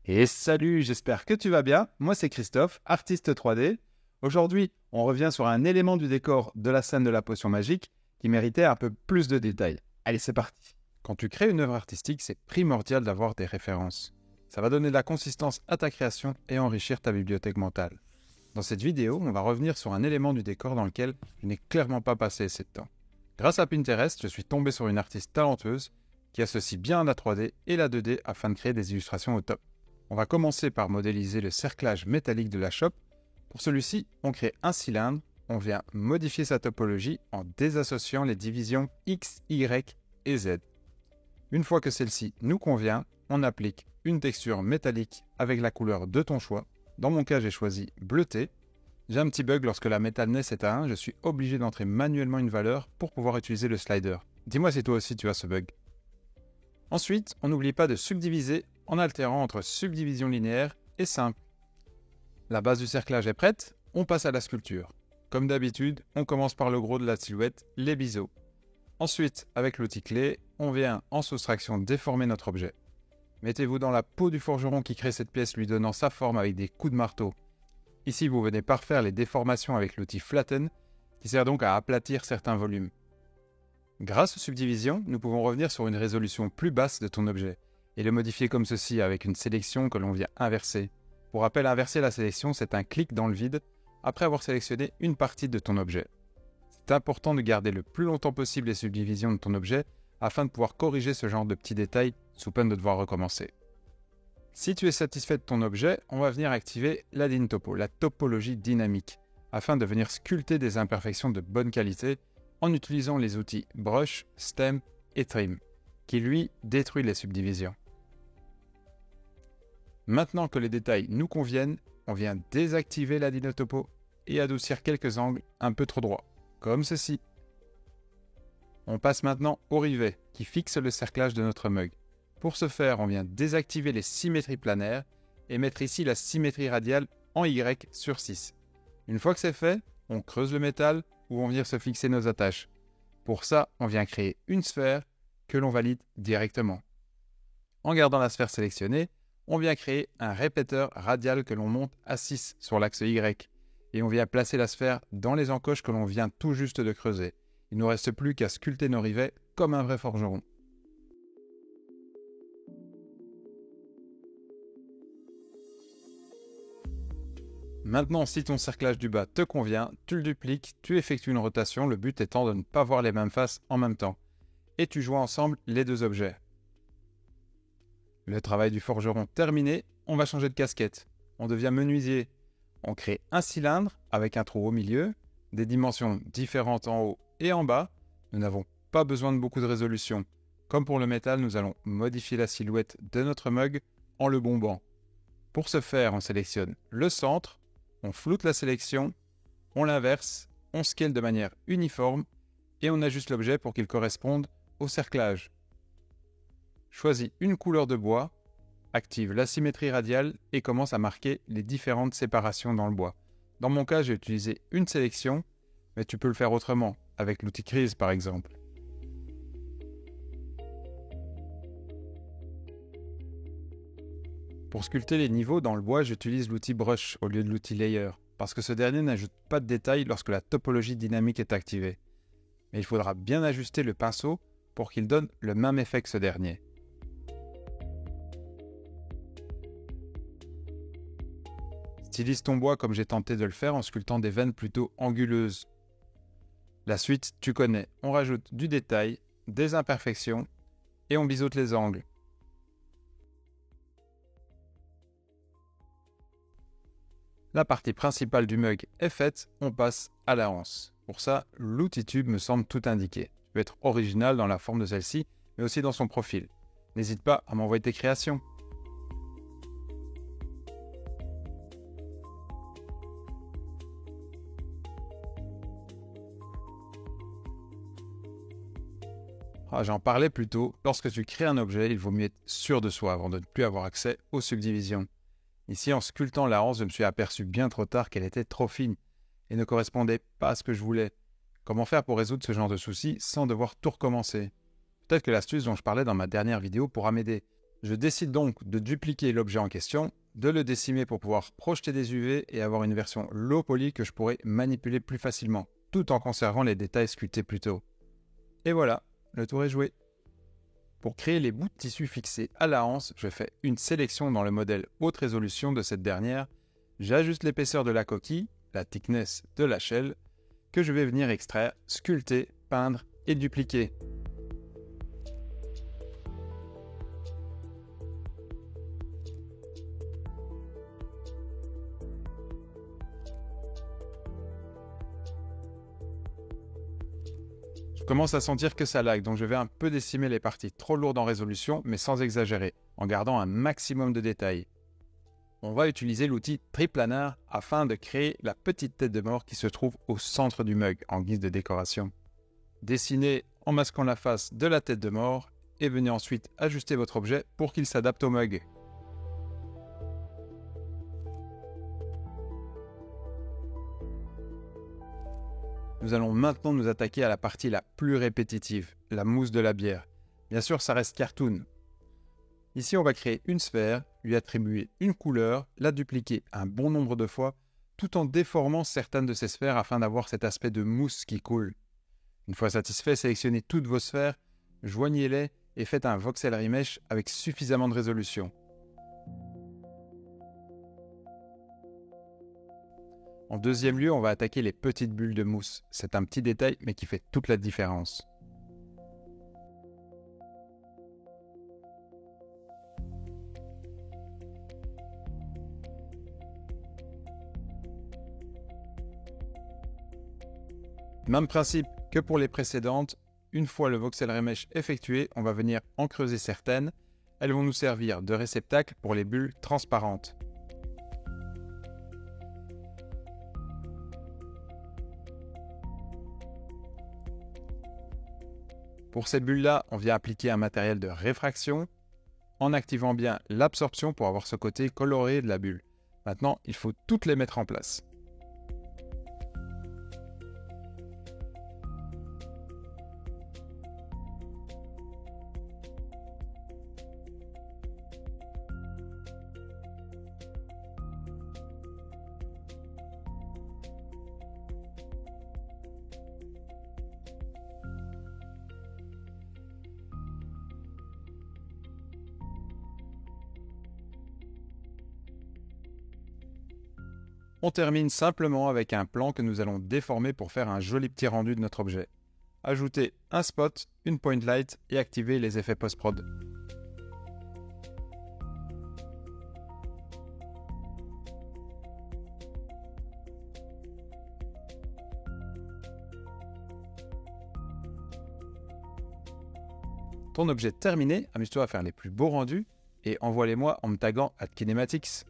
Et salut, j'espère que tu vas bien. Moi, c'est Christophe, artiste 3D. Aujourd'hui, on revient sur un élément du décor de la scène de la potion magique qui méritait un peu plus de détails. Allez, c'est parti. Quand tu crées une œuvre artistique, c'est primordial d'avoir des références. Ça va donner de la consistance à ta création et enrichir ta bibliothèque mentale. Dans cette vidéo, on va revenir sur un élément du décor dans lequel je n'ai clairement pas passé assez de temps. Grâce à Pinterest, je suis tombé sur une artiste talentueuse qui associe bien la 3D et la 2D afin de créer des illustrations au top. On va commencer par modéliser le cerclage métallique de la chope. Pour celui-ci, on crée un cylindre, on vient modifier sa topologie en désassociant les divisions X, Y et Z. Une fois que celle-ci nous convient, on applique une texture métallique avec la couleur de ton choix. Dans mon cas, j'ai choisi bleuté. J'ai un petit bug lorsque la métalness est à 1, je suis obligé d'entrer manuellement une valeur pour pouvoir utiliser le slider. Dis-moi si toi aussi tu as ce bug. Ensuite, on n'oublie pas de subdiviser en altérant entre subdivision linéaire et simple. La base du cerclage est prête, on passe à la sculpture. Comme d'habitude, on commence par le gros de la silhouette, les biseaux. Ensuite, avec l'outil clé, on vient en soustraction déformer notre objet. Mettez-vous dans la peau du forgeron qui crée cette pièce lui donnant sa forme avec des coups de marteau. Ici, vous venez parfaire les déformations avec l'outil flatten, qui sert donc à aplatir certains volumes. Grâce aux subdivisions, nous pouvons revenir sur une résolution plus basse de ton objet et le modifier comme ceci avec une sélection que l'on vient inverser. Pour rappel, inverser la sélection, c'est un clic dans le vide après avoir sélectionné une partie de ton objet. C'est important de garder le plus longtemps possible les subdivisions de ton objet afin de pouvoir corriger ce genre de petits détails sous peine de devoir recommencer. Si tu es satisfait de ton objet, on va venir activer la DynTopo, la topologie dynamique, afin de venir sculpter des imperfections de bonne qualité en utilisant les outils Brush, Stem et Trim, qui lui détruit les subdivisions. Maintenant que les détails nous conviennent, on vient désactiver la DynTopo et adoucir quelques angles un peu trop droits, comme ceci. On passe maintenant au rivet, qui fixe le cerclage de notre mug. Pour ce faire, on vient désactiver les symétries planaires et mettre ici la symétrie radiale en Y sur 6. Une fois que c'est fait, on creuse le métal où vont venir se fixer nos attaches. Pour ça, on vient créer une sphère que l'on valide directement. En gardant la sphère sélectionnée, on vient créer un répéteur radial que l'on monte à 6 sur l'axe Y. Et on vient placer la sphère dans les encoches que l'on vient tout juste de creuser. Il ne nous reste plus qu'à sculpter nos rivets comme un vrai forgeron. Maintenant, si ton cerclage du bas te convient, tu le dupliques, tu effectues une rotation, le but étant de ne pas voir les mêmes faces en même temps. Et tu joins ensemble les deux objets. Le travail du forgeron terminé, on va changer de casquette. On devient menuisier. On crée un cylindre avec un trou au milieu, des dimensions différentes en haut et en bas. Nous n'avons pas besoin de beaucoup de résolution. Comme pour le métal, nous allons modifier la silhouette de notre mug en le bombant. Pour ce faire, on sélectionne le centre, on floute la sélection, on l'inverse, on scale de manière uniforme et on ajuste l'objet pour qu'il corresponde au cerclage. Choisis une couleur de bois, active la symétrie radiale et commence à marquer les différentes séparations dans le bois. Dans mon cas, j'ai utilisé une sélection, mais tu peux le faire autrement, avec l'outil Crease par exemple. Pour sculpter les niveaux dans le bois, j'utilise l'outil Brush au lieu de l'outil Layer, parce que ce dernier n'ajoute pas de détails lorsque la topologie dynamique est activée. Mais il faudra bien ajuster le pinceau pour qu'il donne le même effet que ce dernier. Stylise ton bois comme j'ai tenté de le faire en sculptant des veines plutôt anguleuses. La suite, tu connais, on rajoute du détail, des imperfections et on biseaute les angles. La partie principale du mug est faite, on passe à la anse. Pour ça, l'outil tube me semble tout indiqué. Tu peux être original dans la forme de celle-ci, mais aussi dans son profil. N'hésite pas à m'envoyer tes créations. J'en parlais plus tôt, lorsque tu crées un objet, il vaut mieux être sûr de soi avant de ne plus avoir accès aux subdivisions. Ici, en sculptant la anse, je me suis aperçu bien trop tard qu'elle était trop fine et ne correspondait pas à ce que je voulais. Comment faire pour résoudre ce genre de soucis sans devoir tout recommencer? Peut-être que l'astuce dont je parlais dans ma dernière vidéo pourra m'aider. Je décide donc de dupliquer l'objet en question, de le décimer pour pouvoir projeter des UV et avoir une version low poly que je pourrais manipuler plus facilement, tout en conservant les détails sculptés plus tôt. Et voilà, le tour est joué. Pour créer les bouts de tissu fixés à la anse, je fais une sélection dans le modèle haute résolution de cette dernière, j'ajuste l'épaisseur de la coquille, la thickness de la shell, que je vais venir extraire, sculpter, peindre et dupliquer. Je commence à sentir que ça lag, donc je vais un peu décimer les parties trop lourdes en résolution, mais sans exagérer, en gardant un maximum de détails. On va utiliser l'outil Triplanar afin de créer la petite tête de mort qui se trouve au centre du mug en guise de décoration. Dessinez en masquant la face de la tête de mort et venez ensuite ajuster votre objet pour qu'il s'adapte au mug. Nous allons maintenant nous attaquer à la partie la plus répétitive, la mousse de la bière. Bien sûr, ça reste cartoon. Ici, on va créer une sphère, lui attribuer une couleur, la dupliquer un bon nombre de fois, tout en déformant certaines de ces sphères afin d'avoir cet aspect de mousse qui coule. Une fois satisfait, sélectionnez toutes vos sphères, joignez-les et faites un voxel remesh avec suffisamment de résolution. En deuxième lieu, on va attaquer les petites bulles de mousse. C'est un petit détail, mais qui fait toute la différence. Même principe que pour les précédentes, une fois le voxel remesh effectué, on va venir en creuser certaines. Elles vont nous servir de réceptacle pour les bulles transparentes. Pour ces bulles-là, on vient appliquer un matériel de réfraction en activant bien l'absorption pour avoir ce côté coloré de la bulle. Maintenant, il faut toutes les mettre en place. On termine simplement avec un plan que nous allons déformer pour faire un joli petit rendu de notre objet. Ajoutez un spot, une point light et activez les effets post-prod. Ton objet terminé, amuse-toi à faire les plus beaux rendus et envoie-les-moi en me taguant @kinematics.